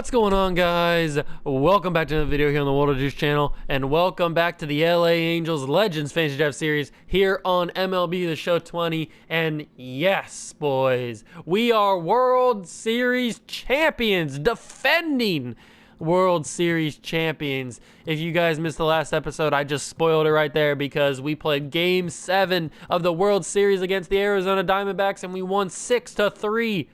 What's going on, guys? Welcome back to another video here on the World of Juice channel, and welcome back to the LA Angels Legends Fantasy Draft Series here on MLB The Show 20. And yes, boys, we are World Series champions, defending World Series champions. If you guys missed the last episode, I just spoiled it right there because we played Game 7 of the World Series against the Arizona Diamondbacks, and we won 6-3.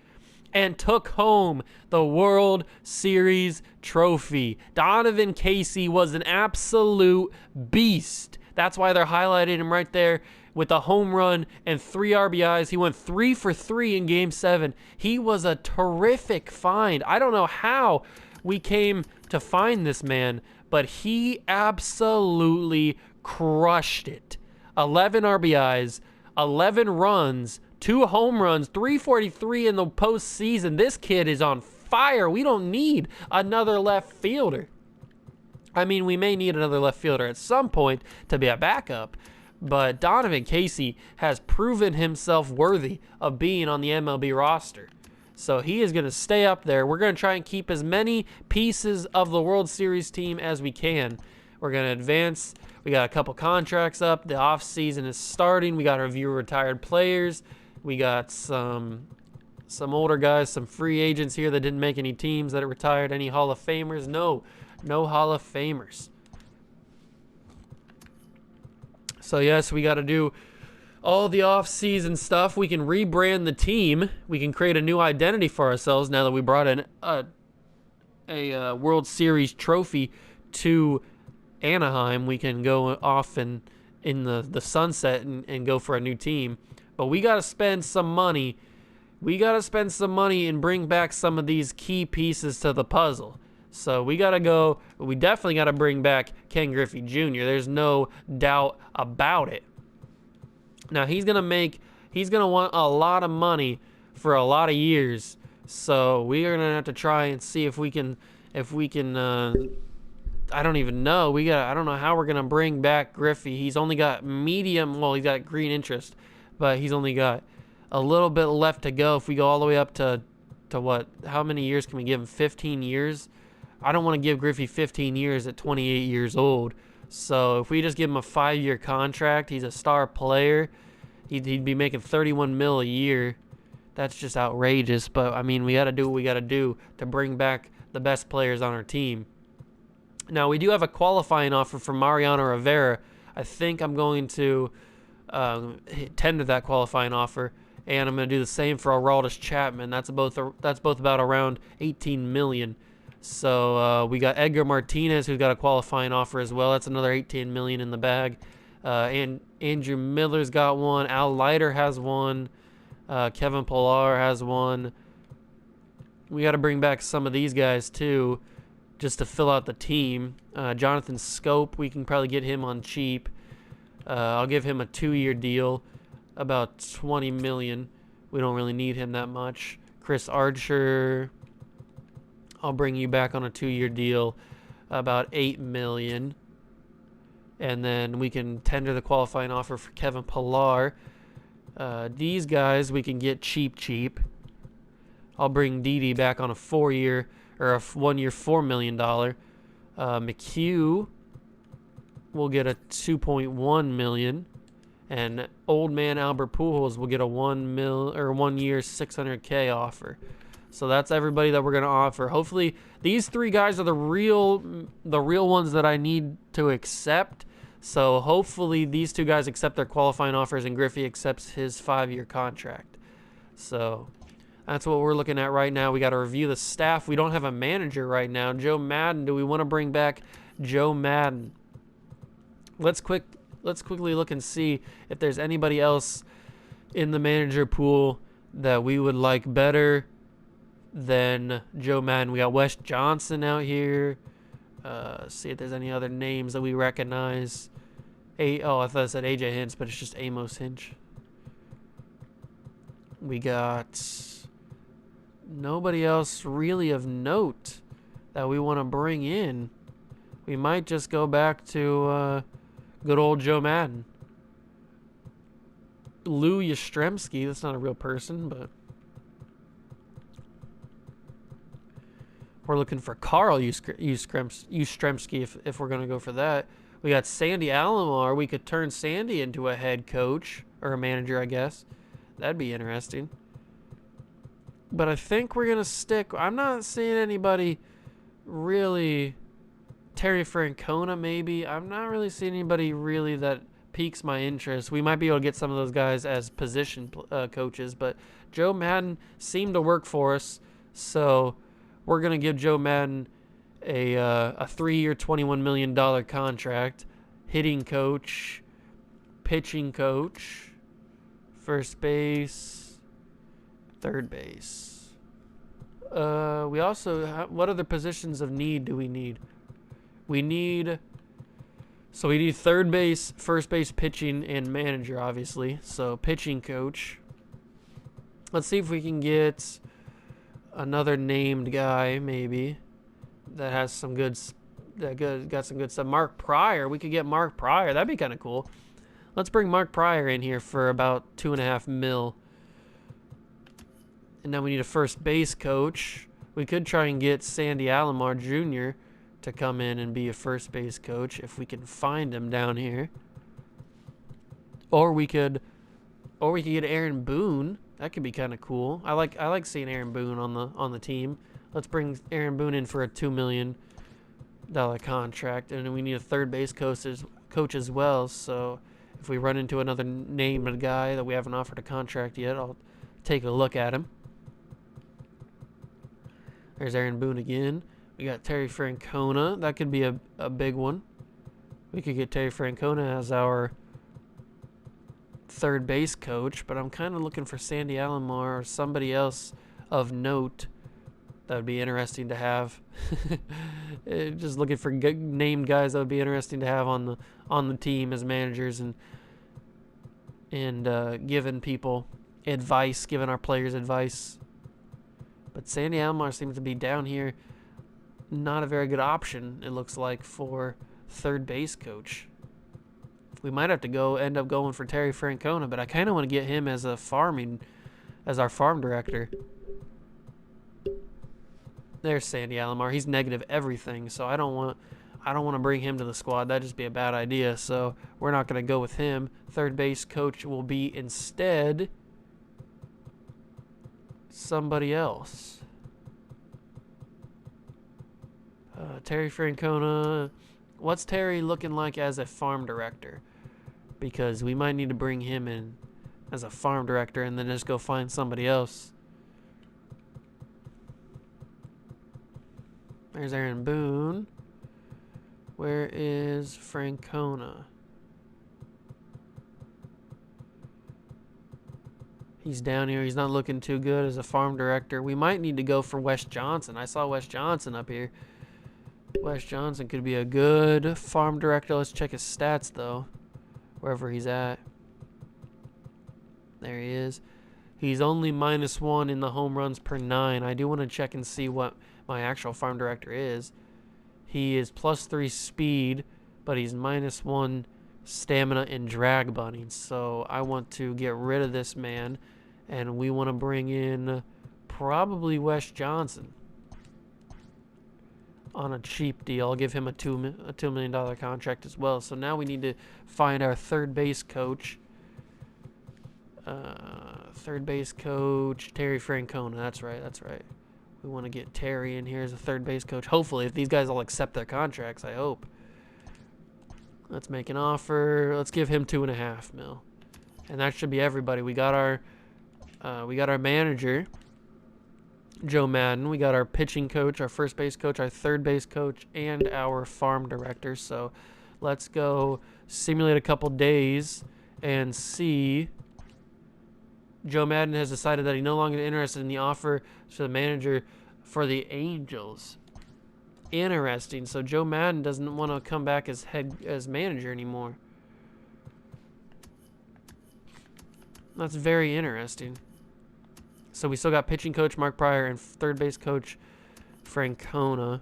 And took home the World Series trophy. Donovan Casey was an absolute beast. That's why they're highlighting him right there with a home run and 3 RBIs. He went 3 for 3 in Game 7. He was a terrific find. I don't know how we came to find this man, but he absolutely crushed it. 11 RBIs, 11 runs, 2 home runs, 343 in the postseason. This kid is on fire. We don't need another left fielder. I mean, we may need another left fielder at some point to be a backup, but Donovan Casey has proven himself worthy of being on the MLB roster. So he is going to stay up there. We're going to try and keep as many pieces of the World Series team as we can. We're going to advance. We got a couple contracts up. The offseason is starting. We got to review retired players. We got some older guys, some free agents here that didn't make any teams that are retired. Any Hall of Famers? No Hall of Famers. So yes, we got to do all the off-season stuff. We can rebrand the team. We can create a new identity for ourselves now that we brought in a World Series trophy to Anaheim. We can go off in the sunset and go for a new team. But we got to spend some money. We got to spend some money and bring back some of these key pieces to the puzzle. So we got to go. We definitely got to bring back Ken Griffey Jr. There's no doubt about it. Now he's going to want a lot of money for a lot of years. So we are going to have to try and see if we can I don't even know. I don't know how we're going to bring back Griffey. He's only got he's got green interest, but he's only got a little bit left to go. If we go all the way up to what? How many years can we give him? 15 years? I don't want to give Griffey 15 years at 28 years old. So if we just give him a 5-year contract, he's a star player. He'd be making $31 million a year. That's just outrageous. But I mean, we got to do what we got to do to bring back the best players on our team. Now we do have a qualifying offer from Mariano Rivera. I think I'm going to tender that qualifying offer, and I'm going to do the same for Aroldis Chapman. That's both about around $18 million. So we got Edgar Martinez, who's got a qualifying offer as well. That's another $18 million in the bag. And Andrew Miller's got one. Al Leiter has one. Kevin Pillar has one. We got to bring back some of these guys too, just to fill out the team. Jonathan Scope, we can probably get him on cheap. I'll give him a 2-year deal, about $20 million. We don't really need him that much. Chris Archer, I'll bring you back on a 2-year deal, about $8 million. And then we can tender the qualifying offer for Kevin Pillar. These guys we can get cheap. I'll bring Didi back on a 4-year or a 1-year $4 million. McHugh will get a $2.1 million, and old man Albert Pujols will get a 1-year $600K offer. So that's everybody that we're going to offer. Hopefully these 3 guys are the real ones that I need to accept. So hopefully these 2 guys accept their qualifying offers and Griffey accepts his 5-year contract. So that's what we're looking at right now. We got to review the staff. We don't have a manager right now. Joe Madden. Do we want to bring back Joe Madden? Let's quickly look and see if there's anybody else in the manager pool that we would like better than Joe Madden. We got Wes Johnson out here. See if there's any other names that we recognize. I thought it said AJ Hinch, but it's just Amos Hinch. We got nobody else really of note that we want to bring in. We might just go back to good old Joe Madden. Lou Yastrzemski, that's not a real person, but We're looking for Carl Yastrzemski if we're going to go for that. We got Sandy Alomar. We could turn Sandy into a head coach or a manager, I guess. That'd be interesting. But I think we're going to stick. I'm not seeing anybody really. Terry Francona, maybe. I'm not really seeing anybody really that piques my interest. We might be able to get some of those guys as position coaches, but Joe Maddon seemed to work for us, so we're going to give Joe Maddon a 3-year, $21 million contract. Hitting coach, pitching coach, first base, third base. We also, what other positions of need do we need? We need third base, first base, pitching, and manager, obviously. So pitching coach. Let's see if we can get another named guy, maybe, that has some got some good stuff. Mark Pryor. We could get Mark Pryor. That'd be kind of cool. Let's bring Mark Pryor in here for about $2.5 million. And now we need a first base coach. We could try and get Sandy Alomar Jr. to come in and be a first base coach if we can find him down here. Or we could get Aaron Boone. That could be kind of cool. I like seeing Aaron Boone on the team. Let's bring Aaron Boone in for a $2 million contract, and we need a third base coach as well. So if we run into another named guy that we haven't offered a contract yet, I'll take a look at him. There's Aaron Boone again. We got Terry Francona. That could be a big one. We could get Terry Francona as our third base coach, but I'm kind of looking for Sandy Alomar or somebody else of note that would be interesting to have. Just looking for named guys that would be interesting to have on the team as managers and giving people advice, giving our players advice. But Sandy Alomar seems to be down here. Not a very good option, it looks like, for third base coach. We might have to end up going for Terry Francona, but I kind of want to get him as our farm director. There's Sandy Alomar. He's negative everything, so I don't want to bring him to the squad. That'd just be a bad idea. So we're not going to go with him. Third base coach will be instead somebody else. Terry Francona. What's Terry looking like as a farm director? Because we might need to bring him in as a farm director and then just go find somebody else. There's Aaron Boone. Where is Francona? He's down here. He's not looking too good as a farm director. We might need to go for Wes Johnson. I saw Wes Johnson up here. Wes Johnson could be a good farm director. Let's check his stats, though, wherever he's at. There he is. He's only -1 in the home runs per 9. I do want to check and see what my actual farm director is. He is +3 speed, but he's -1 stamina and drag bunting. So I want to get rid of this man, and we want to bring in probably Wes Johnson on a cheap deal. I'll give him a $2 million contract as well. So now we need to find our third base coach. Third base coach, Terry Francona. That's right. We want to get Terry in here as a third base coach. Hopefully, if these guys all accept their contracts, I hope. Let's make an offer. Let's give him $2.5 million. And that should be everybody. We got our manager, Joe Maddon. We got our pitching coach, our first base coach, our third base coach, and our farm director. So let's go simulate a couple days and see. Joe Maddon has decided that he's no longer interested in the offer to the manager for the Angels. Interesting. So Joe Maddon doesn't want to come back as manager anymore. That's very interesting. So we still got pitching coach Mark Pryor and third base coach Francona.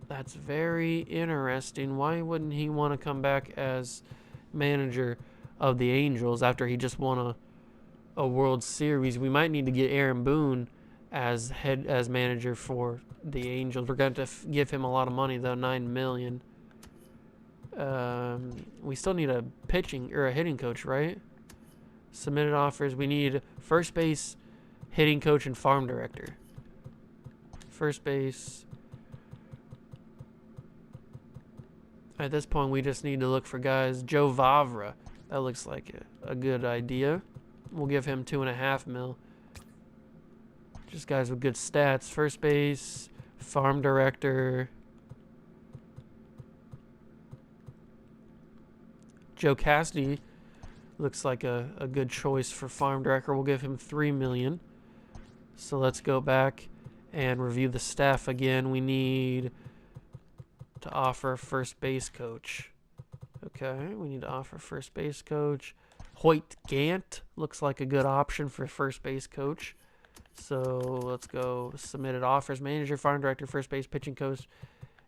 That's very interesting. Why wouldn't he want to come back as manager of the Angels after he just won a World Series. We might need to get Aaron Boone as manager for the Angels. We're going to give him a lot of money though, $9 million. We still need a pitching or a hitting coach, right? Submitted offers. We need first base, hitting coach, and farm director. First base. At this point, we just need to look for guys. Joe Vavra. That looks like a good idea. We'll give him $2.5 million. Just guys with good stats. First base, farm director. Joe Cassidy looks like a good choice for farm director. We'll give him $3 million. So let's go back and review the staff again. We need to offer a first base coach. Okay, we need to offer a first base coach. Hoyt Gant looks like a good option for first base coach. So let's go submitted offers. Manager, farm director, first base, pitching coach.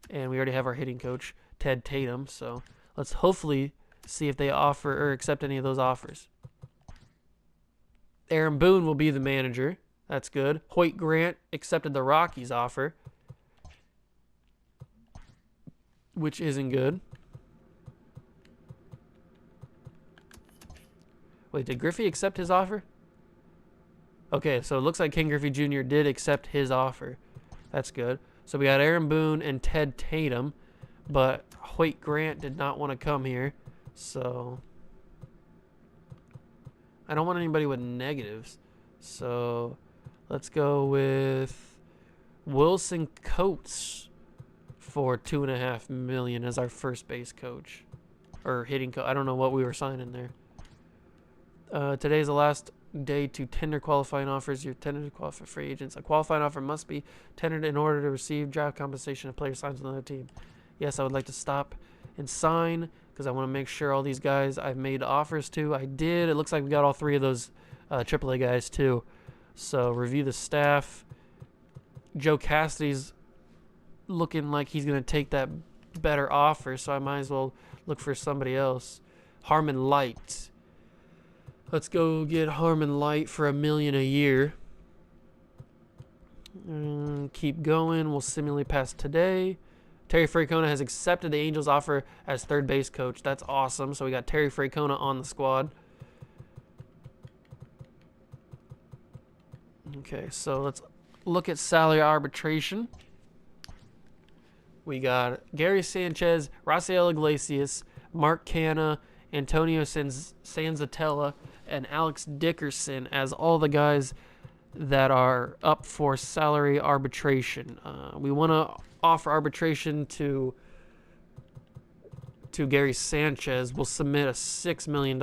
And we already have our hitting coach, Ted Tatum. So let's hopefully see if they offer or accept any of those offers. Aaron Boone will be the manager. That's good. Hoyt Grant accepted the Rockies offer, which isn't good. Wait, did Griffey accept his offer? Okay, so it looks like Ken Griffey Jr. did accept his offer. That's good. So we got Aaron Boone and Ted Tatum, but Hoyt Grant did not want to come here. So I don't want anybody with negatives. So let's go with Wilson Coates for $2.5 million as our first base coach or hitting coach. I don't know what we were signing there. Today's the last day to tender qualifying offers. You're tender to qualify free agents. A qualifying offer must be tendered in order to receive job compensation. A player signs with another team. Yes, I would like to stop and sign because I want to make sure all these guys I've made offers to. I did. It looks like we got all three of those AAA guys too. So review the staff. Joe Cassidy's looking like he's going to take that better offer, so I might as well look for somebody else. Harmon Light. Let's go get Harmon Light for $1 million a year. Keep going. We'll simulate past today. Terry Francona has accepted the Angels' offer as third base coach. That's awesome. So we got Terry Francona on the squad. Okay, so let's look at salary arbitration. We got Gary Sanchez, Rafael Iglesias, Mark Canha, Antonio Sanzatella, and Alex Dickerson as all the guys that are up for salary arbitration. We want to offer arbitration to Gary Sanchez. We'll submit a $6 million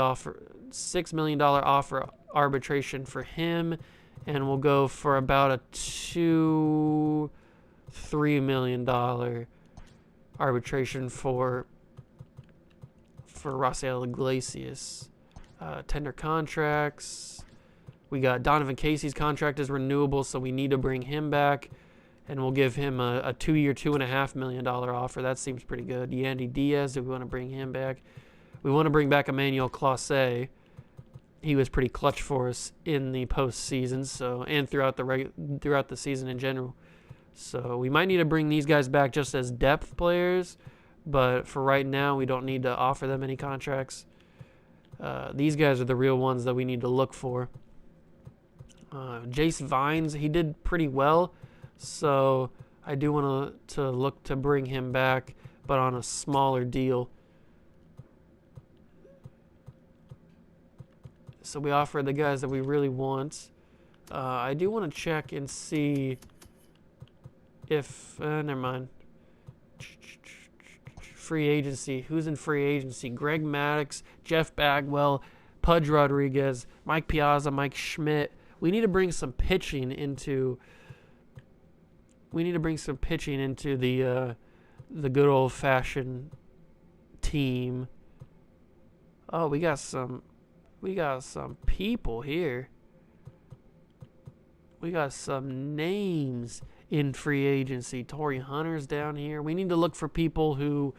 offer arbitration for him, and we'll go for about a $3 million arbitration for Rafael Iglesias. Tender contracts. We got Donovan Casey's contract is renewable, so we need to bring him back, and we'll give him a 2-year, $2.5 million offer. That seems pretty good. Yandy Diaz, do we want to bring him back? We want to bring back Emmanuel Clase. He was pretty clutch for us in the postseason, so and throughout the season in general. So we might need to bring these guys back just as depth players, but for right now, we don't need to offer them any contracts. These guys are the real ones that we need to look for. Jace Vines, he did pretty well, so I do want to look to bring him back, but on a smaller deal. So we offer the guys that we really want. I do want to check and see if... never mind. Free agency. Who's in free agency? Greg Maddux, Jeff Bagwell, Pudge Rodriguez, Mike Piazza, Mike Schmidt. We need to bring some pitching into... the good old-fashioned team. Oh, we got some people here. We got some names in free agency. Torrey Hunter's down here. We need to look for people who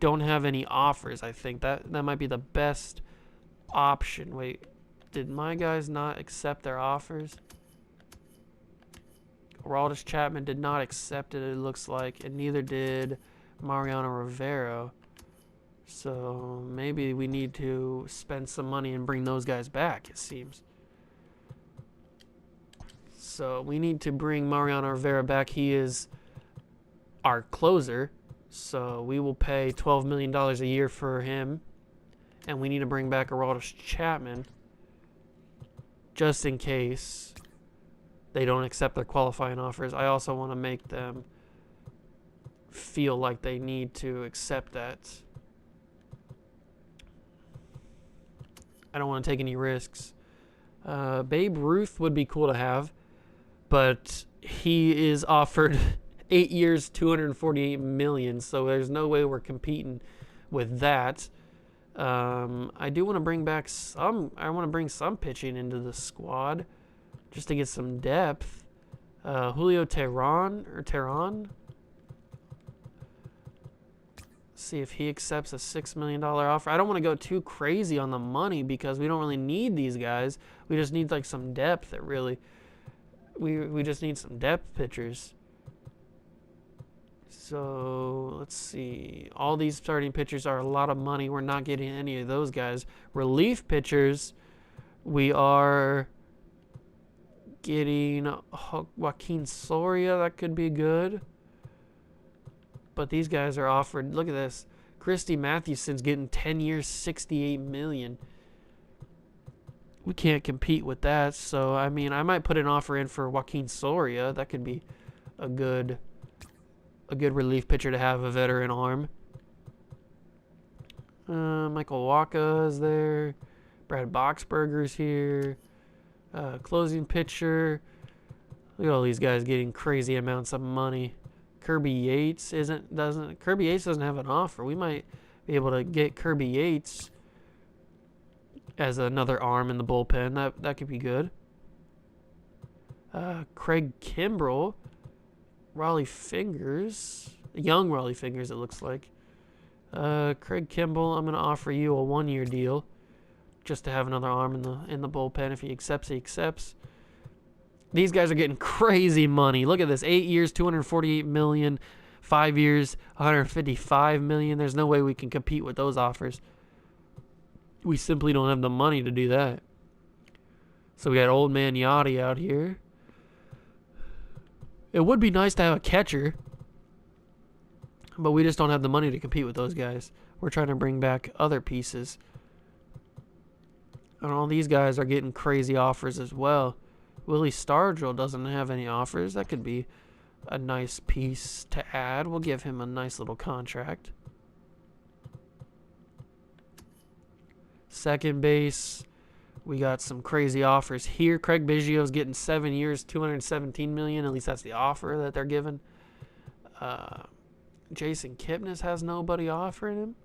don't have any offers. I think that might be the best option. Wait, Did my guys not accept their offers? Aroldis Chapman did not accept it, it looks like, and neither did Mariano Rivera. So maybe we need to spend some money and bring those guys back, it seems. So we need to bring Mariano Rivera back. He is our closer. So we will pay $12 million a year for him. And we need to bring back Aroldis Chapman just in case they don't accept their qualifying offers. I also want to make them feel like they need to accept that. I don't want to take any risks. Babe Ruth would be cool to have, but he is offered 8 years, $248 million, so there's no way we're competing with that. I do want to bring back some. I want to bring some pitching into the squad just to get some depth. Julio Teheran. See if he accepts a $6 million offer. I don't want to go too crazy on the money because we don't really need these guys. We just need like some depth. We just need some depth pitchers. So let's see. All these starting pitchers are a lot of money. We're not getting any of those guys. Relief pitchers, we are getting Joaquin Soria. That could be good. But these guys are offered, look at this. Christy Mathewson's getting 10 years, $68 million. We can't compete with that. So, I mean, I might put an offer in for Joaquin Soria. That could be a good relief pitcher to have, a veteran arm. Michael Wacha is there. Brad Boxberger's here. Closing pitcher. Look at all these guys getting crazy amounts of money. Kirby Yates doesn't have an offer. We might be able to get Kirby Yates as another arm in the bullpen. That could be good. Craig Kimbrell, Raleigh Fingers, young Raleigh Fingers it looks like. Craig Kimbrell, I'm going to offer you a 1-year deal just to have another arm in the bullpen. If he accepts, he accepts. These guys are getting crazy money. Look at this. 8 years, $248 million. 5 years, $155 million. There's no way we can compete with those offers. We simply don't have the money to do that. So we got Old Man Yachty out here. It would be nice to have a catcher, but we just don't have the money to compete with those guys. We're trying to bring back other pieces. And all these guys are getting crazy offers as well. Willie Stargell doesn't have any offers. That could be a nice piece to add. We'll give him a nice little contract. Second base, we got some crazy offers here. Craig Biggio's getting 7 years, $217 million. At least that's the offer that they're giving. Jason Kipnis has nobody offering him.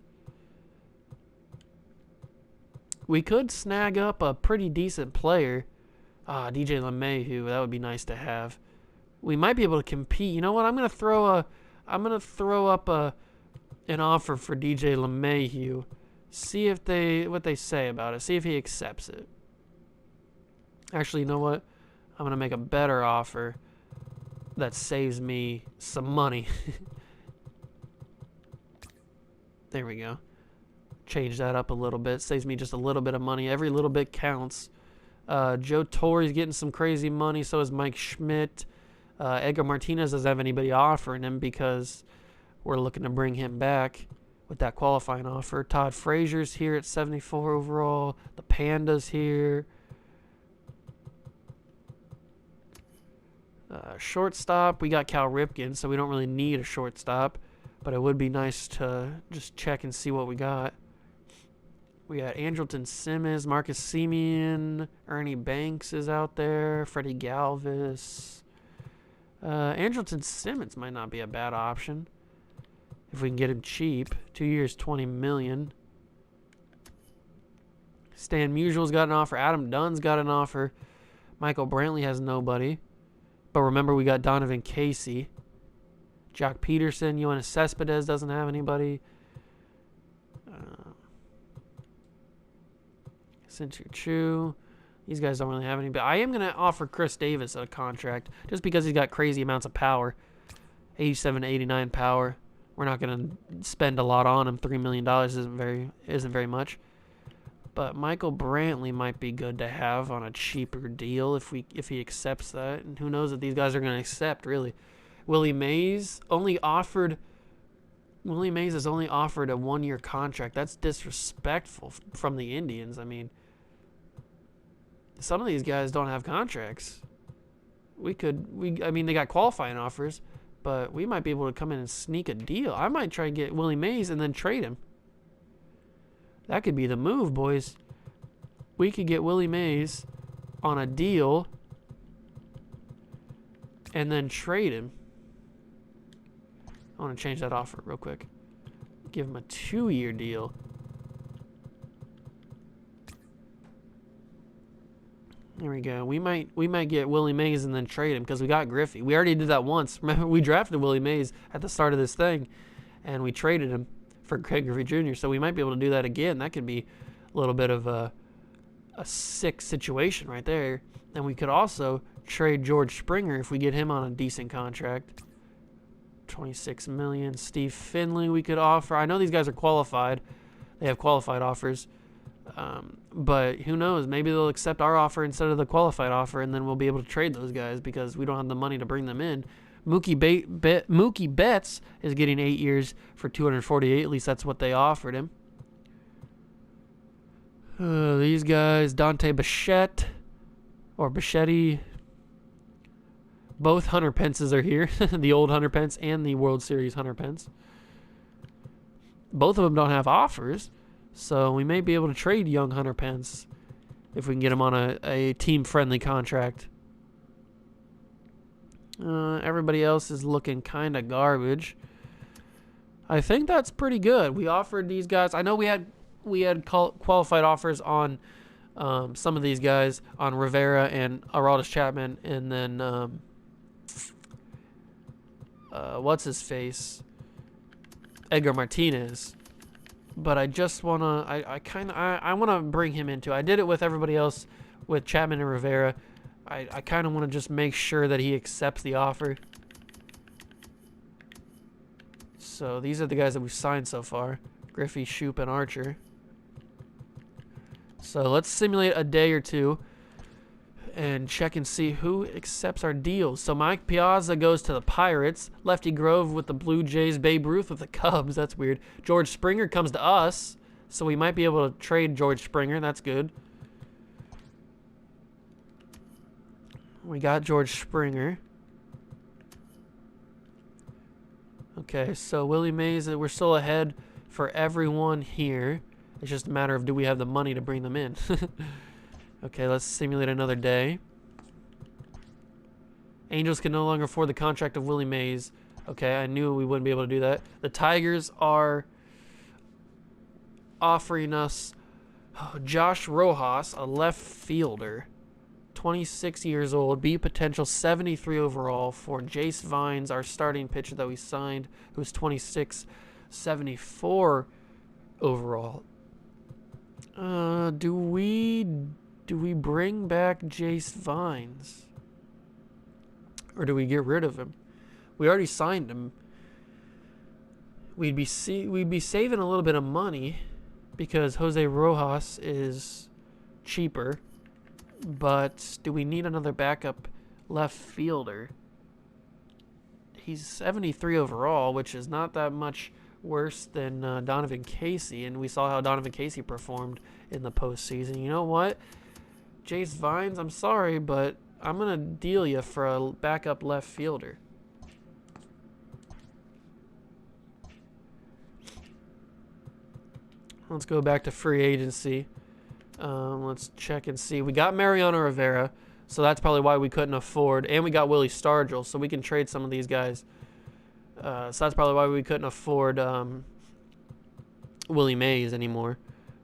We could snag up a pretty decent player. DJ LeMahieu, that would be nice to have. We might be able to compete. You know what? I'm gonna throw up an offer for DJ LeMahieu. See what they say about it. See if he accepts it. Actually, you know what? I'm gonna make a better offer that saves me some money. There we go. Change that up a little bit. Saves me just a little bit of money. Every little bit counts. Joe Torre's getting some crazy money. So is Mike Schmidt. Edgar Martinez doesn't have anybody offering him because we're looking to bring him back with that qualifying offer. Todd Frazier's here at 74 overall. The Panda's here. Shortstop, we got Cal Ripken, so we don't really need a shortstop. But it would be nice to just check and see what we got. We got Andrelton Simmons, Marcus Semien, Ernie Banks is out there, Freddie Galvis. Andrelton Simmons might not be a bad option if we can get him cheap. 2 years, $20 million. Stan Musial's got an offer. Adam Dunn's got an offer. Michael Brantley has nobody. But remember, we got Donovan Casey. Jock Peterson, Yoenis Cespedes doesn't have anybody. Sincer Chu. These guys don't really have any, but I am going to offer Chris Davis a contract just because he's got crazy amounts of power. 87 to 89 power. We're not going to spend a lot on him. $3 million isn't very much. But Michael Brantley might be good to have on a cheaper deal if he accepts that. And who knows if these guys are going to accept, really. Willie Mays has only offered a 1-year contract. That's disrespectful from the Indians. I mean, some of these guys don't have contracts. I mean, they got qualifying offers, but we might be able to come in and sneak a deal. I might try and get Willie Mays and then trade him. That could be the move, boys. We could get Willie Mays on a deal and then trade him. I want to change that offer real quick. Give him a 2-year deal. There we go. We might get Willie Mays and then trade him because we got Griffey. We already did that once. Remember, we drafted Willie Mays at the start of this thing, and we traded him for Craig Griffey Jr. So we might be able to do that again. That could be a little bit of a sick situation right there. And we could also trade George Springer if we get him on a decent contract. $26 million. Steve Finley we could offer. I know these guys are qualified. They have qualified offers. But who knows? Maybe they'll accept our offer instead of the qualified offer, and then we'll be able to trade those guys because we don't have the money to bring them in. Mookie Betts is getting 8 years for $248. At least that's what they offered him. These guys, Dante Bichette or Bichetti. Both Hunter Pences are here. The old Hunter Pence and the World Series Hunter Pence. Both of them don't have offers, so we may be able to trade young Hunter Pence if we can get him on a team-friendly contract. Everybody else is looking kind of garbage. I think that's pretty good. We offered these guys. I know we had qualified offers on some of these guys, on Rivera and Aroldis Chapman, and then what's his face, Edgar Martinez. But I just wanna, I wanna bring him into. I did it with everybody else, with Chapman and Rivera. I kind of want to just make sure that he accepts the offer. So these are the guys that we've signed so far. Griffey, Shoop, and Archer. So let's simulate a day or two and check and see who accepts our deals. So Mike Piazza goes to the Pirates. Lefty Grove with the Blue Jays. Babe Ruth with the Cubs. That's weird. George Springer comes to us. So we might be able to trade George Springer. That's good. We got George Springer. Okay, so Willie Mays, we're still ahead for everyone here. It's just a matter of do we have the money to bring them in. Okay, let's simulate another day. Angels can no longer afford the contract of Willie Mays. Okay, I knew we wouldn't be able to do that. The Tigers are offering us Josh Rojas, a left fielder. 26 years old, B potential, 73 overall for Jace Vines, our starting pitcher that we signed, who's 26, 74 overall. Do we bring back Jace Vines? Or do we get rid of him? We already signed him. We'd be saving a little bit of money because Jose Rojas is cheaper. But do we need another backup left fielder? He's 73 overall, which is not that much worse than Donovan Casey, and we saw how Donovan Casey performed in the postseason. You know what? Jace Vines, I'm sorry, but I'm going to deal you for a backup left fielder. Let's go back to free agency. Let's check and see. We got Mariano Rivera, so that's probably why we couldn't afford. And we got Willie Stargell, so we can trade some of these guys. So that's probably why we couldn't afford Willie Mays anymore.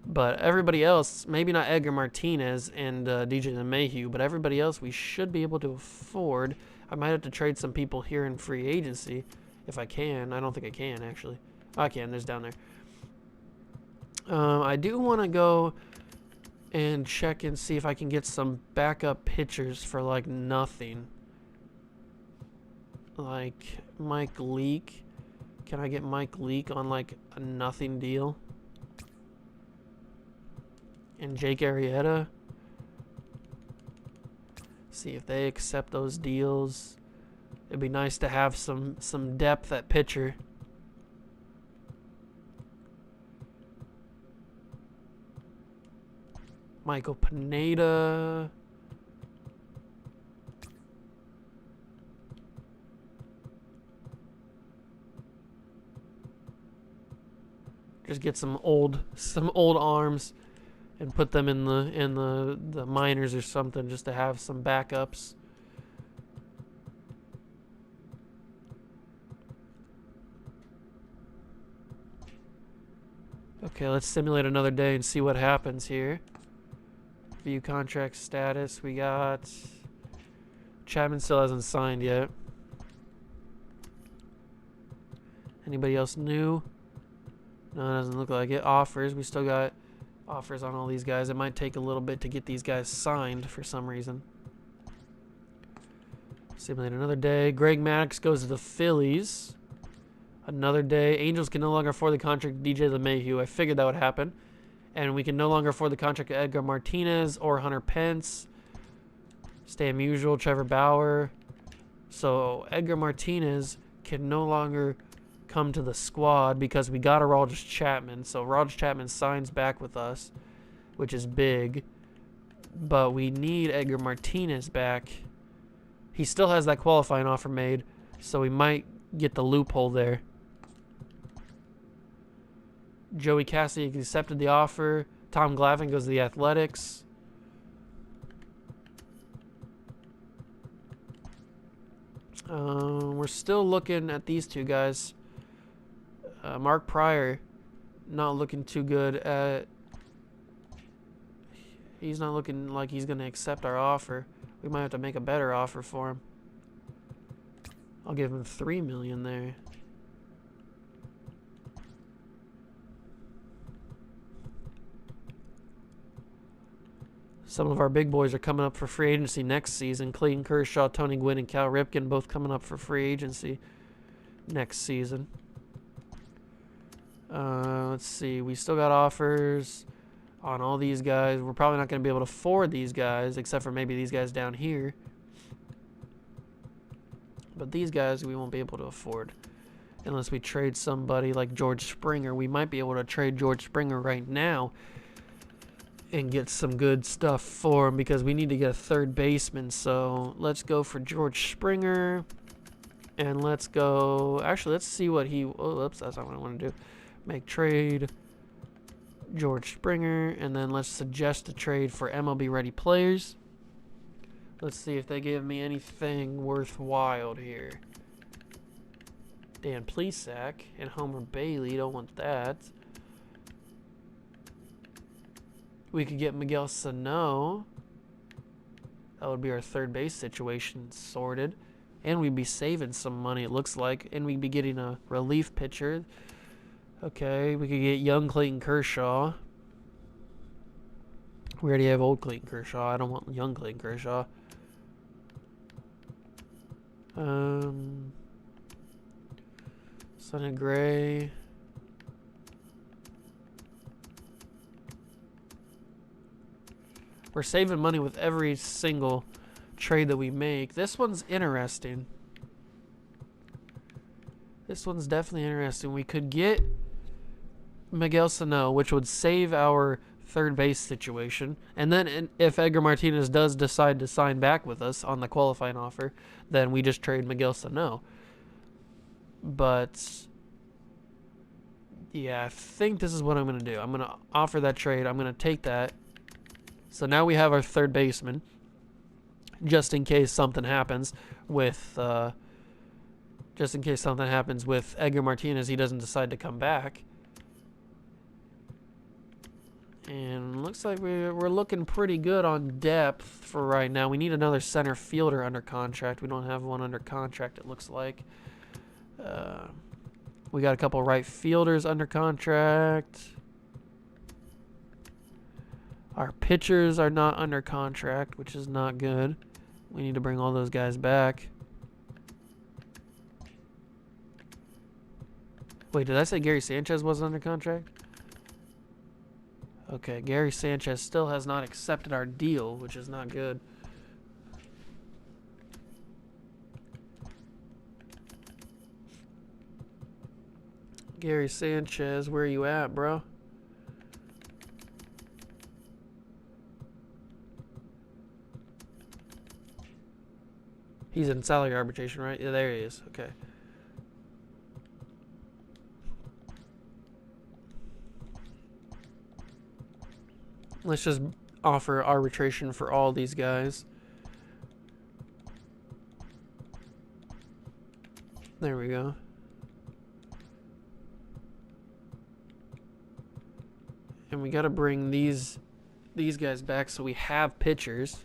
But everybody else, maybe not Edgar Martinez and DJ LeMahieu, but everybody else we should be able to afford. I might have to trade some people here in free agency if I can. I don't think I can, actually. I can. There's down there. I do want to go and check and see if I can get some backup pitchers for like nothing. Like Mike Leake. Can I get Mike Leake on like a nothing deal? And Jake Arrieta. See if they accept those deals. It'd be nice to have some depth at pitcher. Michael Pineda. Just get some old arms and put them in the minors or something, just to have some backups. Okay, let's simulate another day and see what happens here. View contract status. We got Chapman still hasn't signed yet. Anybody else new? No, it doesn't look like it. Offers. We still got offers on all these guys. It might take a little bit to get these guys signed for some reason. Simulate another day. Greg Maddux goes to the Phillies. Another day. Angels can no longer afford the contract to DJ LeMahieu. I figured that would happen. And we can no longer afford the contract to Edgar Martinez or Hunter Pence. Stan Musial, Trevor Bauer. So Edgar Martinez can no longer come to the squad because we got Aroldis Chapman. So Aroldis Chapman signs back with us, which is big. But we need Edgar Martinez back. He still has that qualifying offer made, so we might get the loophole there. Joey Cassidy accepted the offer. Tom Glavine goes to the Athletics. We're still looking at these two guys. Mark Pryor, not looking too good at... He's not looking like he's going to accept our offer. We might have to make a better offer for him. I'll give him $3 million there. Some of our big boys are coming up for free agency next season. Clayton Kershaw, Tony Gwynn, and Cal Ripken both coming up for free agency next season. Let's see. We still got offers on all these guys. We're probably not going to be able to afford these guys, except for maybe these guys down here. But these guys we won't be able to afford unless we trade somebody like George Springer. We might be able to trade George Springer right now and get some good stuff for him because we need to get a third baseman. So let's go for George Springer. And let's go... Actually, let's see what he... Oh, oops, that's not what I want to do. Make trade George Springer. And then let's suggest a trade for MLB ready players. Let's see if they give me anything worthwhile here. Dan Plesac and Homer Bailey. Don't want that. We could get Miguel Sano. That would be our third base situation sorted. And we'd be saving some money, it looks like. And we'd be getting a relief pitcher. Okay, we could get young Clayton Kershaw. We already have old Clayton Kershaw. I don't want young Clayton Kershaw. Sonny Gray. We're saving money with every single trade that we make. This one's interesting. This one's definitely interesting. We could get Miguel Sano, which would save our third base situation. And then if Edgar Martinez does decide to sign back with us on the qualifying offer, then we just trade Miguel Sano. But yeah, I think this is what I'm going to do. I'm going to offer that trade. I'm going to take that. So now we have our third baseman, just in case something happens with Edgar Martinez. He doesn't decide to come back. And looks like we're looking pretty good on depth for right now. We need another center fielder under contract. We don't have one under contract, it looks like. We got a couple right fielders under contract. Our pitchers are not under contract, which is not good. We need to bring all those guys back. Wait, did I say Gary Sanchez wasn't under contract? Okay, Gary Sanchez still has not accepted our deal, which is not good. Gary Sanchez, where you at, bro? He's in salary arbitration, right? Yeah, there he is. Okay. Let's just offer arbitration for all these guys. There we go. And we got to bring these guys back so we have pitchers.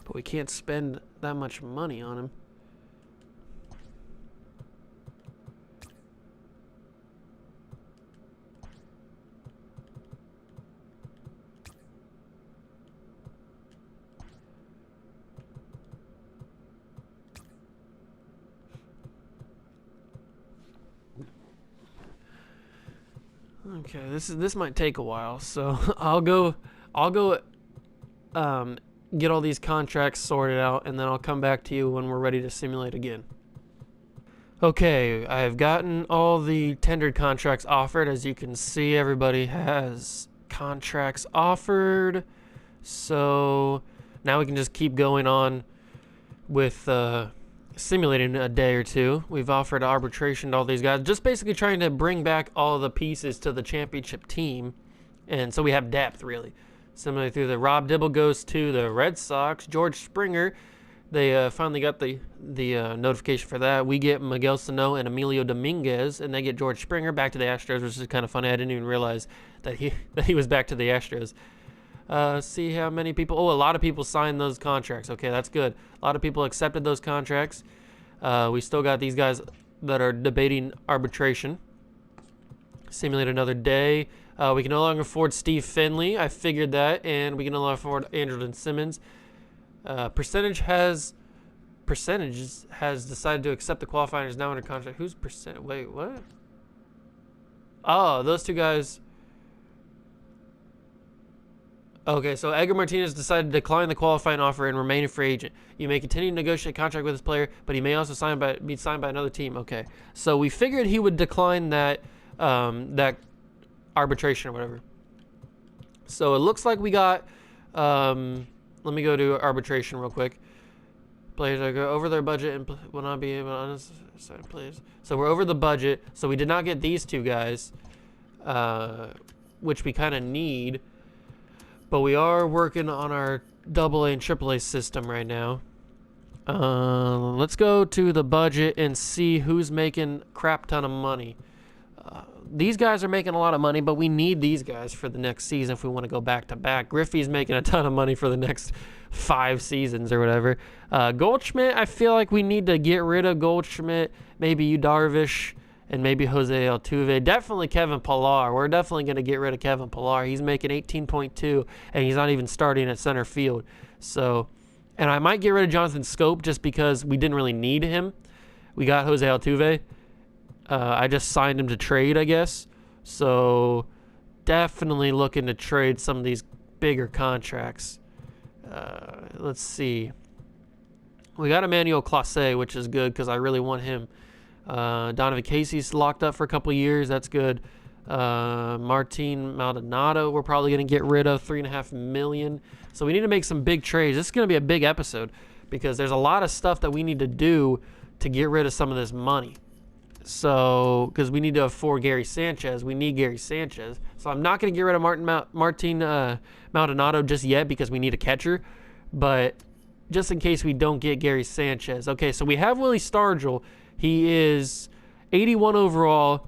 But we can't spend that much money on him. Okay, this might take a while, so I'll go get all these contracts sorted out, and then I'll come back to you when we're ready to simulate again. Okay, I've gotten all the tendered contracts offered. As you can see, everybody has contracts offered. So now we can just keep going on with simulating a day or two. We've offered arbitration to all these guys, just basically trying to bring back all the pieces to the championship team. And so we have depth, really. Similarly, through the Rob Dibble goes to the Red Sox. George Springer, they finally got the notification for that. We get Miguel Sano and Emilio Dominguez, and they get George Springer back to the Astros, which is kind of funny. I didn't even realize that he was back to the Astros. See how many people... Oh, a lot of people signed those contracts. Okay, that's good. A lot of people accepted those contracts. We still got these guys that are debating arbitration. Simulate another day. We can no longer afford Steve Finley. I figured that. And we can no longer afford Andrelton Simmons. Percentages has decided to accept the qualifying is now under contract. Who's percent? Wait, what? Oh, those two guys... Okay, so Edgar Martinez decided to decline the qualifying offer and remain a free agent. You may continue to negotiate a contract with this player, but he may also be signed by another team. Okay, so we figured he would decline that that arbitration or whatever. So it looks like we got... let me go to arbitration real quick. Players that go over their budget and will not be able to sign players. So we're over the budget. So we did not get these two guys, which we kind of need. But we are working on our AA and AAA system right now. Let's go to the budget and see who's making crap ton of money. These guys are making a lot of money, but we need these guys for the next season if we want to go back-to-back. Griffey's making a ton of money for the next 5 seasons or whatever. Goldschmidt, I feel like we need to get rid of Goldschmidt, maybe Yu Darvish, and maybe Jose Altuve. Definitely Kevin Pillar. We're definitely going to get rid of Kevin Pillar. He's making 18.2, and he's not even starting at center field. So, and I might get rid of Jonathan Scope just because we didn't really need him. We got Jose Altuve. I just signed him to trade, I guess. So, definitely looking to trade some of these bigger contracts. Let's see. We got Emmanuel Clase, which is good because I really want him. Donovan Casey's locked up for a couple years. That's good. Martin Maldonado, we're probably going to get rid of, $3.5 million. So we need to make some big trades. This is going to be a big episode because there's a lot of stuff that we need to do to get rid of some of this money. So, because we need to afford Gary Sanchez. We need Gary Sanchez. So I'm not going to get rid of Martin Maldonado just yet because we need a catcher. But just in case we don't get Gary Sanchez. Okay, so we have Willie Stargell. He is 81 overall.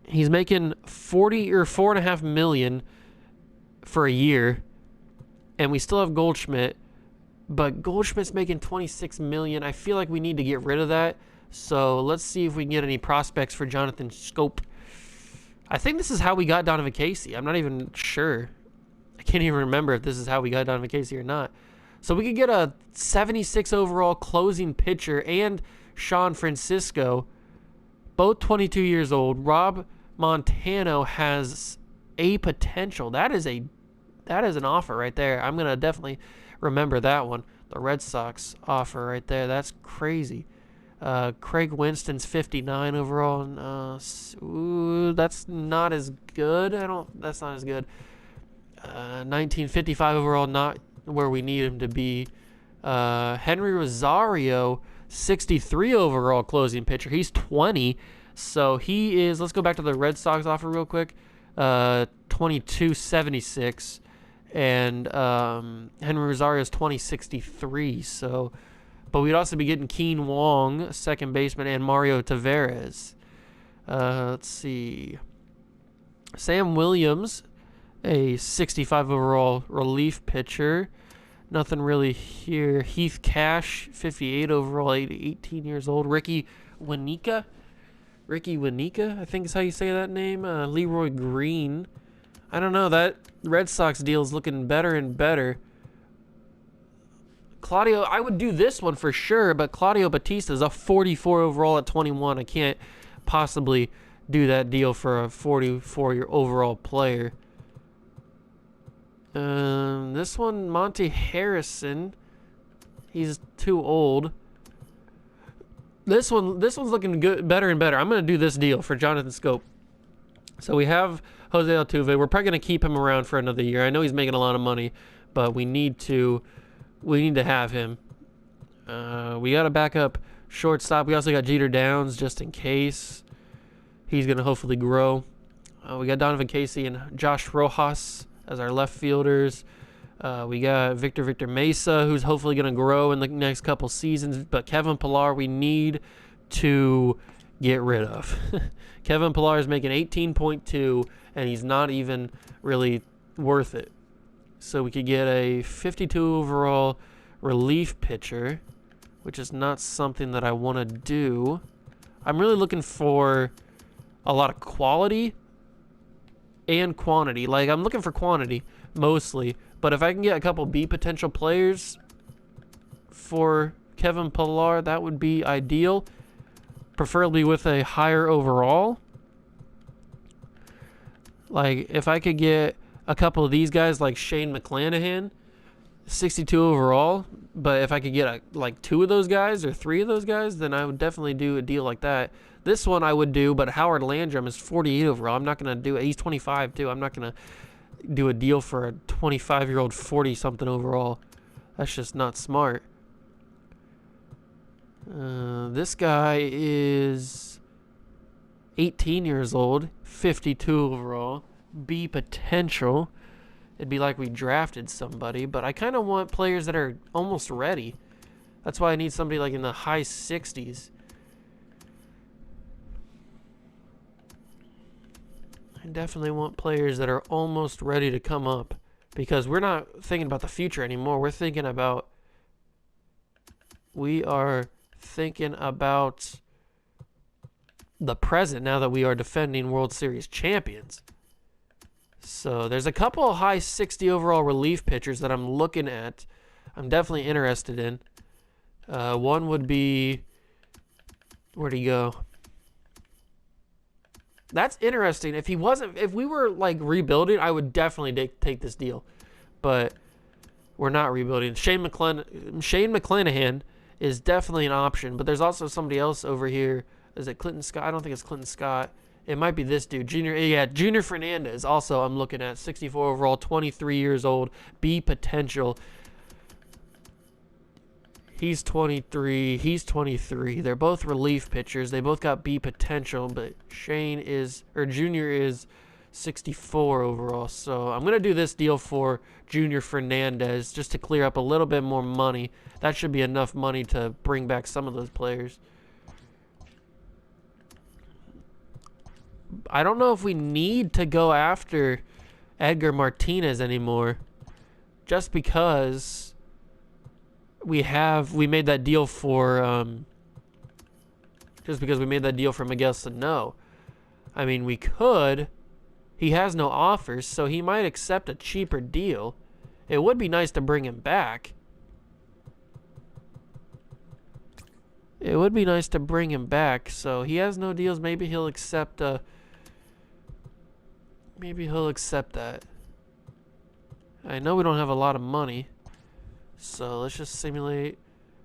He's making 40 or $4.5 million for a year, and we still have Goldschmidt, but Goldschmidt's making 26 million. I feel like we need to get rid of that. So let's see if we can get any prospects for Jonathan Scope. I think this is how we got Donovan Casey. I'm not even sure. I can't even remember if this is how we got Donovan Casey or not. So we could get a 76 overall closing pitcher and Sean Francisco, both 22 years old. Rob Montano has a potential. That is an offer right there. I'm going to definitely remember that one. The Red Sox offer right there. That's crazy. Craig Winston's 59 overall. That's not as good. That's not as good. 1955 overall, not where we need him to be. Henry Rosario, 63 overall closing pitcher. He's 20. So he is, let's go back to the Red Sox offer real quick. 22.76. And Henry Rosario is 20.63. So, but we'd also be getting Keen Wong, second baseman, and Mario Tavares. Let's see. Sam Williams, a 65 overall relief pitcher. Nothing really here. Heath Cash, 58 overall, 18 years old. Ricky Wanika, I think is how you say that name. Leroy Green. I don't know. That Red Sox deal is looking better and better. Claudio, I would do this one for sure, but Claudio Batista is a 44 overall at 21. I can't possibly do that deal for a 44-year overall player. This one, Monte Harrison. He's too old. This one's looking good, better and better. I'm gonna do this deal for Jonathan Scope. So we have Jose Altuve. We're probably gonna keep him around for another year. I know he's making a lot of money, but we need to have him. We got a backup shortstop. We also got Jeter Downs just in case. He's gonna hopefully grow. We got Donovan Casey and Josh Rojas as our left fielders. We got Victor Mesa, who's hopefully going to grow in the next couple seasons. But Kevin Pillar, we need to get rid of. Kevin Pillar is making 18.2, and he's not even really worth it. So we could get a 52 overall relief pitcher, which is not something that I want to do. I'm really looking for a lot of quality and quantity. Like, I'm looking for quantity mostly, but if I can get a couple B potential players for Kevin Pillar, that would be ideal, preferably with a higher overall. Like, if I could get a couple of these guys like Shane McClanahan, 62 overall, but if I could get like 2 of those guys or 3 of those guys, then I would definitely do a deal like that. This one I would do, but Howard Landrum is 48 overall. I'm not going to do it. He's 25 too. I'm not going to do a deal for a 25-year-old 40-something overall. That's just not smart. This guy is 18 years old, 52 overall, B potential. It'd be like we drafted somebody, but I kind of want players that are almost ready. That's why I need somebody like in the high 60s. I definitely want players that are almost ready to come up, because we're not thinking about the future anymore. We are thinking about the present now that we are defending World Series champions. So there's a couple of high 60 overall relief pitchers that I'm looking at. I'm definitely interested in. One would be, where'd he go? That's interesting. If we were like rebuilding, I would definitely take this deal. But we're not rebuilding. Shane McClanahan is definitely an option, but there's also somebody else over here. Is it Clinton Scott? I don't think it's Clinton Scott. It might be this dude, Junior Fernandez. Also, I'm looking at 64 overall, 23 years old, B potential. He's 23. He's 23. They're both relief pitchers. They both got B potential, but Junior is 64 overall. So I'm going to do this deal for Junior Fernandez just to clear up a little bit more money. That should be enough money to bring back some of those players. I don't know if we need to go after Edgar Martinez anymore, just because we made that deal for Miguel Sano. I mean, we could, He has no offers, so he might accept a cheaper deal. It would be nice to bring him back. It would be nice to bring him back. So he has no deals. Maybe he'll accept maybe he'll accept that. I know we don't have a lot of money. So let's just simulate.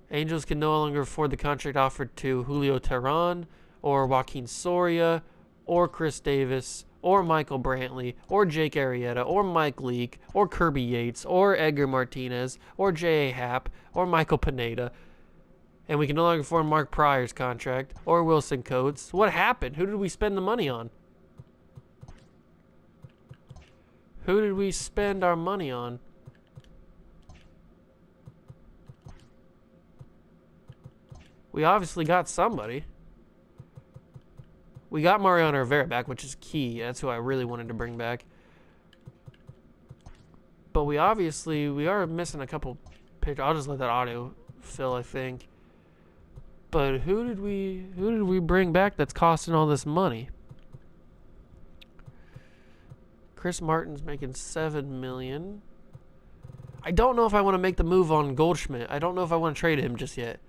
Angels can no longer afford the contract offered to Julio Teheran or Joaquin Soria or Chris Davis or Michael Brantley or Jake Arrieta or Mike Leake or Kirby Yates or Edgar Martinez or J.A. Happ or Michael Pineda. And we can no longer afford Mark Pryor's contract or Wilson Coates. What happened? Who did we spend the money on? Who did we spend our money on? We obviously got somebody. We got Mariano Rivera back, which is key. That's who I really wanted to bring back. But we are missing a couple pitchers. I'll just let that audio fill, I think. But who did we bring back that's costing all this money? Chris Martin's making $7 million. I don't know if I want to make the move on Goldschmidt. I don't know if I want to trade him just yet.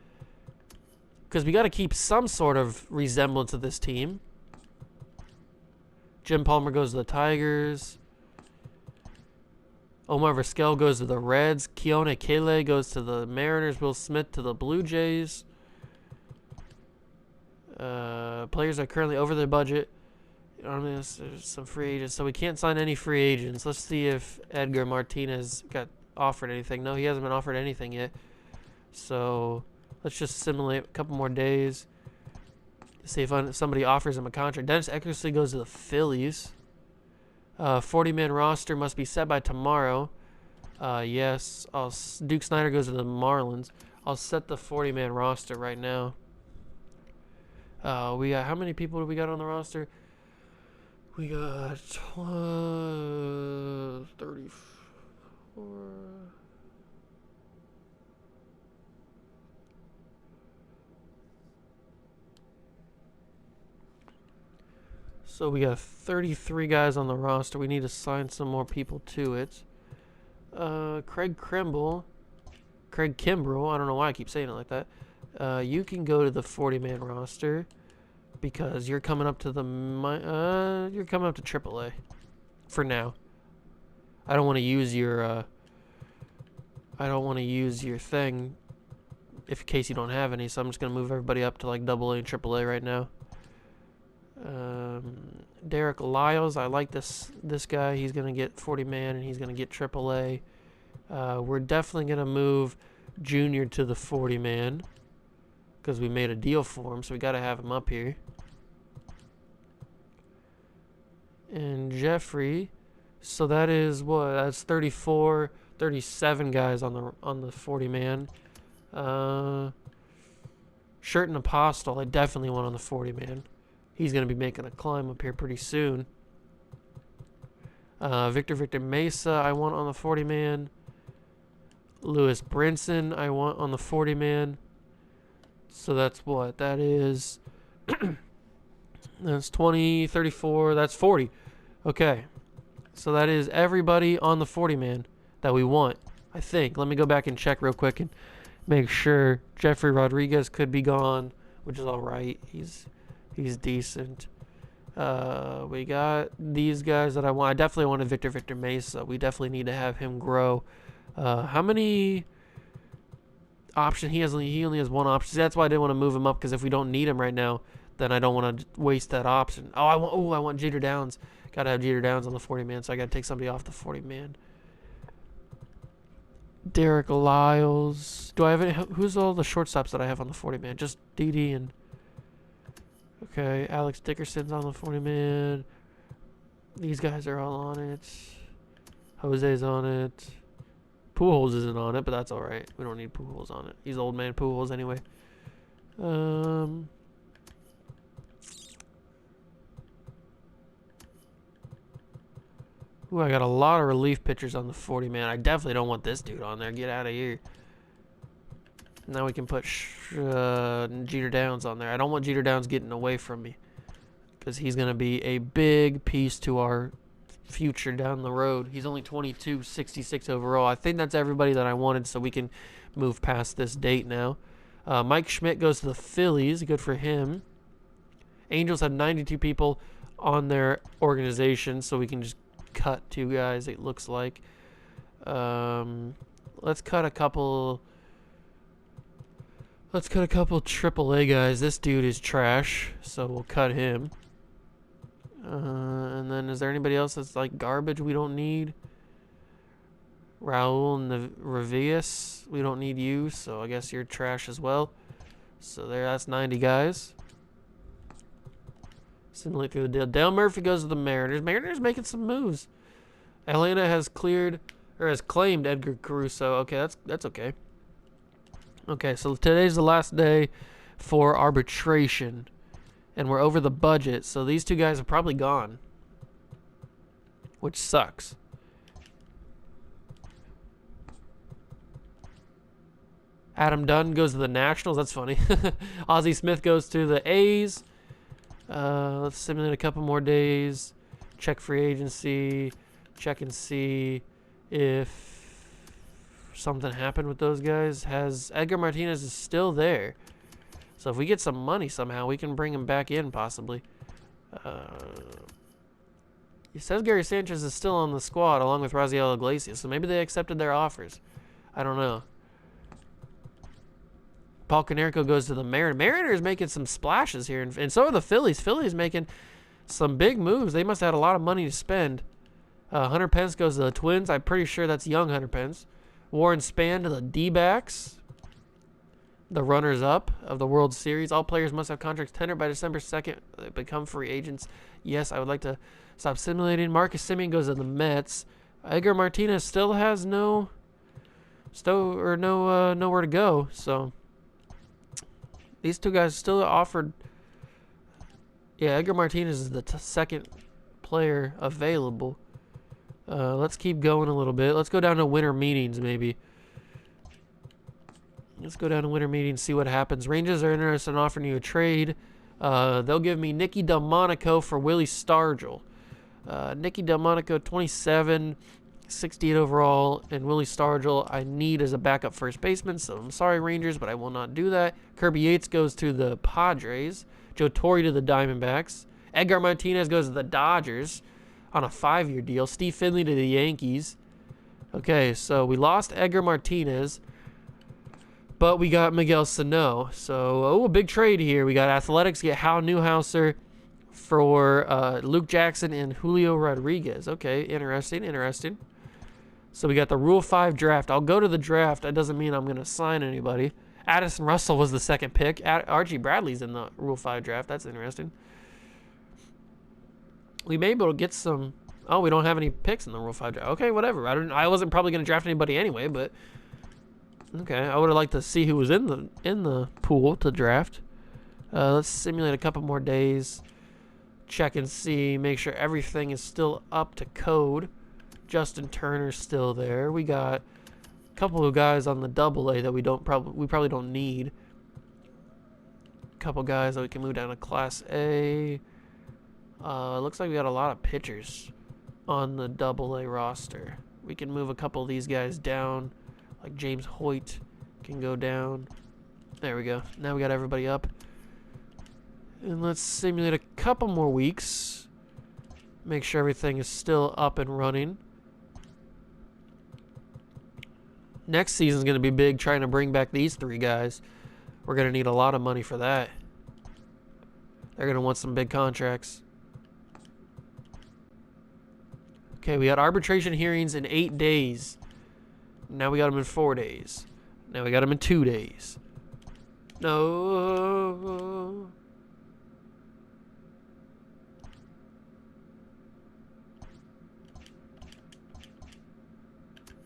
Because we got to keep some sort of resemblance of this team. Jim Palmer goes to the Tigers. Omar Vizquel goes to the Reds. Keone Kele goes to the Mariners. Will Smith to the Blue Jays. Players are currently over their budget. There's some free agents, so we can't sign any free agents. Let's see if Edgar Martinez got offered anything. No, he hasn't been offered anything yet. So let's just simulate a couple more days. See if somebody offers him a contract. Dennis Eckersley goes to the Phillies. 40-man roster must be set by tomorrow. Yes. Duke Snyder goes to the Marlins. I'll set the 40-man roster right now. We got, how many people do we got on the roster? We got 34. So we got 33 guys on the roster. We need to sign some more people to it. Craig Kimbrell. I don't know why I keep saying it like that. You can go to the 40-man roster because you're coming up to AAA for now. I don't want to use your thing in case you don't have any, so I'm just gonna move everybody up to like AA and AAA right now. Derek Lyles, I like this guy. He's gonna get 40-man and he's gonna get AAA. We're definitely gonna move Junior to the 40-man because we made a deal for him, so we gotta have him up here. And Jeffrey, so that is what? That's 34, 37 guys on the 40-man. Shirt and Apostle, I definitely want on the 40-man. He's going to be making a climb up here pretty soon. Victor Mesa, I want on the 40-man. Lewis Brinson, I want on the 40-man. So that's what? That is... that's 20, 34, that's 40. Okay. So that is everybody on the 40-man that we want, I think. Let me go back and check real quick and make sure. Jeffrey Rodriguez could be gone, which is all right. He's decent. We got these guys that I want. I definitely wanted Victor Mesa. We definitely need to have him grow. How many options? He only has one option. That's why I didn't want to move him up, because if we don't need him right now, then I don't want to waste that option. I want Jeter Downs. Got to have Jeter Downs on the 40-man, so I got to take somebody off the 40-man. Derek Lyles. Do I have any? Who's all the shortstops that I have on the 40-man? Just Didi and... Okay, Alex Dickerson's on the 40-man. These guys are all on it. Jose's on it. Pujols isn't on it, but that's all right. We don't need Pujols on it. He's old man Pujols anyway. Ooh, I got a lot of relief pitchers on the 40-man. I definitely don't want this dude on there. Get out of here. Now we can put Jeter Downs on there. I don't want Jeter Downs getting away from me, because he's going to be a big piece to our future down the road. He's only 22, 66 overall. I think that's everybody that I wanted, so we can move past this date now. Mike Schmidt goes to the Phillies. Good for him. Angels had 92 people on their organization, so we can just cut 2 guys, it looks like. Let's cut a couple... Let's cut a couple AAA guys. This dude is trash, so we'll cut him. And then is there anybody else that's like garbage we don't need? Raul Navias, we don't need you, so I guess you're trash as well. So that's 90 guys. Simulate through the deal. Dale Murphy goes to the Mariners. Mariners making some moves. Atlanta has claimed Edgar Caruso. Okay, that's okay. Okay, so today's the last day for arbitration. And we're over the budget, so these 2 guys are probably gone. Which sucks. Adam Dunn goes to the Nationals. That's funny. Ozzie Smith goes to the A's. Let's simulate a couple more days. Check free agency. Check and see if something happened with those guys. Edgar Martinez is still there. So if we get some money somehow, we can bring him back in, possibly. It says Gary Sanchez is still on the squad, along with Raziel Iglesias. So maybe they accepted their offers. I don't know. Paul Konerko goes to the Mariners. Mariners making some splashes here. And so are the Phillies. Phillies making some big moves. They must have had a lot of money to spend. Hunter Pence goes to the Twins. I'm pretty sure that's young Hunter Pence. Warren Span to the D-backs. The runners-up of the World Series. All players must have contracts tendered by December 2nd. They become free agents. Yes, I would like to stop simulating. Marcus Semien goes to the Mets. Edgar Martinez still has nowhere to go. So these 2 guys still offered. Yeah, Edgar Martinez is the second player available. Let's keep going a little bit. Let's go down to winter meetings, maybe. Let's go down to winter meetings, see what happens. Rangers are interested in offering you a trade. They'll give me Nicky Delmonico for Willie Stargell. Nicky Delmonico, 27, 68 overall, and Willie Stargell I need as a backup first baseman. So I'm sorry, Rangers, but I will not do that. Kirby Yates goes to the Padres. Joe Torre to the Diamondbacks. Edgar Martinez goes to the Dodgers on a 5-year deal. Steve Finley to the Yankees. Okay, so we lost Edgar Martinez, but we got Miguel Sano. So, a big trade here. We got Athletics get Hal Newhouser for Luke Jackson and Julio Rodriguez. Okay, interesting. So we got the Rule 5 draft. I'll go to the draft. That doesn't mean I'm going to sign anybody. Addison Russell was the second pick. Archie Bradley's in the Rule 5 draft. That's interesting. We may be able to get some. Oh, we don't have any picks in the Rule 5 draft. Okay, whatever. I wasn't probably going to draft anybody anyway, but okay. I would have liked to see who was in the pool to draft. Let's simulate a couple more days. Check and see. Make sure everything is still up to code. Justin Turner's still there. We got a couple of guys on the AA that we probably don't need. A couple guys that we can move down to Class A. Looks like we got a lot of pitchers on the AA roster. We can move a couple of these guys down, like James Hoyt can go down. There we go. Now we got everybody up. And let's simulate a couple more weeks. Make sure everything is still up and running. Next season's going to be big, trying to bring back these 3 guys. We're going to need a lot of money for that. They're going to want some big contracts. Okay, we got arbitration hearings in 8 days. Now we got them in 4 days. Now we got them in 2 days. No.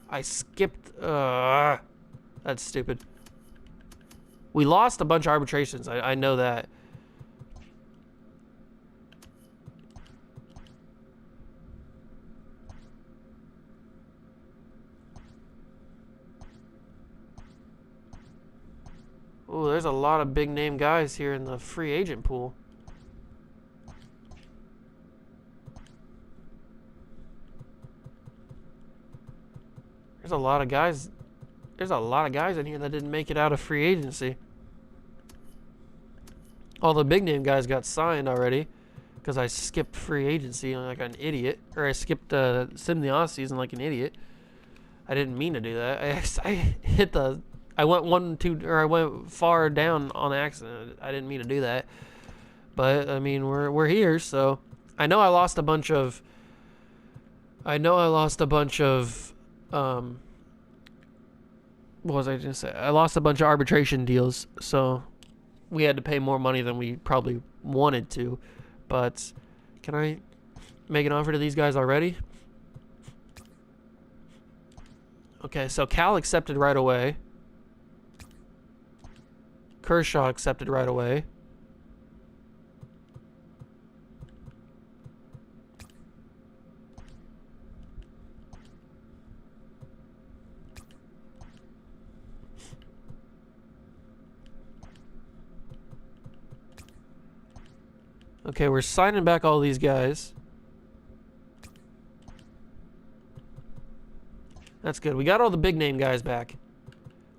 I skipped. That's stupid. We lost a bunch of arbitrations. I know that. Oh, there's a lot of big name guys here in the free agent pool. There's a lot of guys. There's a lot of guys in here that didn't make it out of free agency. All the big name guys got signed already because I skipped free agency like an idiot, or I skipped sim the offseason like an idiot. I didn't mean to do that. I went far down on accident. I didn't mean to do that. But I mean, we're here, so I know I lost a bunch of what was I going to say? I lost a bunch of arbitration deals, so we had to pay more money than we probably wanted to. But can I make an offer to these guys already? Okay, so Cal accepted right away. Kershaw accepted right away. Okay, we're signing back all these guys. That's good. We got all the big name guys back.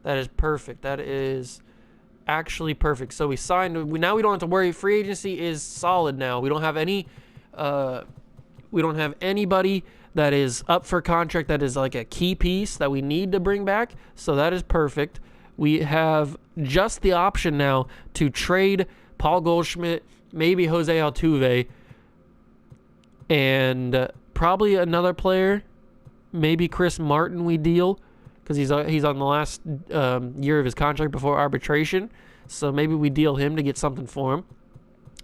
That is perfect. That is actually perfect. So we signed. Now we don't have to worry. Free agency is solid now. We don't have any. We don't have anybody that is up for contract that is like a key piece that we need to bring back. So that is perfect. We have just the option now to trade Paul Goldschmidt, maybe Jose Altuve, and probably another player. Maybe Chris Martin we deal because he's on the last year of his contract before arbitration. So maybe we deal him to get something for him.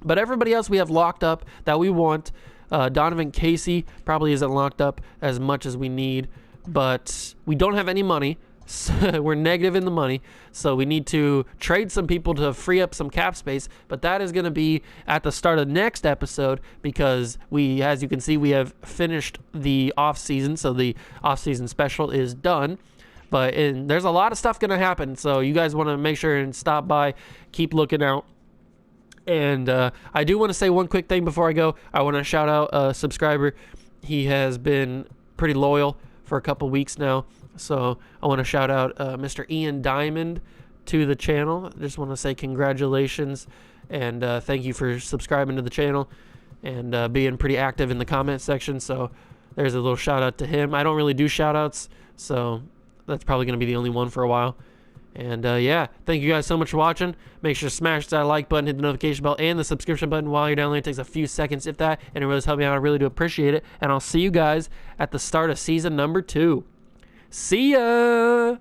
But everybody else we have locked up that we want. Donovan Casey probably isn't locked up as much as we need, but we don't have any money. So we're negative in the money, so we need to trade some people to free up some cap space, but that is going to be at the start of next episode because we, as you can see, we have finished the off-season, so the off-season special is done. But there's a lot of stuff going to happen, so you guys want to make sure and stop by, keep looking out. And I do want to say one quick thing before I go. I want to shout out a subscriber. He has been pretty loyal for a couple weeks now. So I want to shout out Mr. Ian Diamond to the channel. I just want to say congratulations and thank you for subscribing to the channel and being pretty active in the comment section. So there's a little shout out to him. I don't really do shout outs, so that's probably going to be the only one for a while. And yeah, thank you guys so much for watching. Make sure to smash that like button, hit the notification bell, and the subscription button while you're down there. It takes a few seconds, if that, and it really does help me out. I really do appreciate it. And I'll see you guys at the start of season number 2. See ya!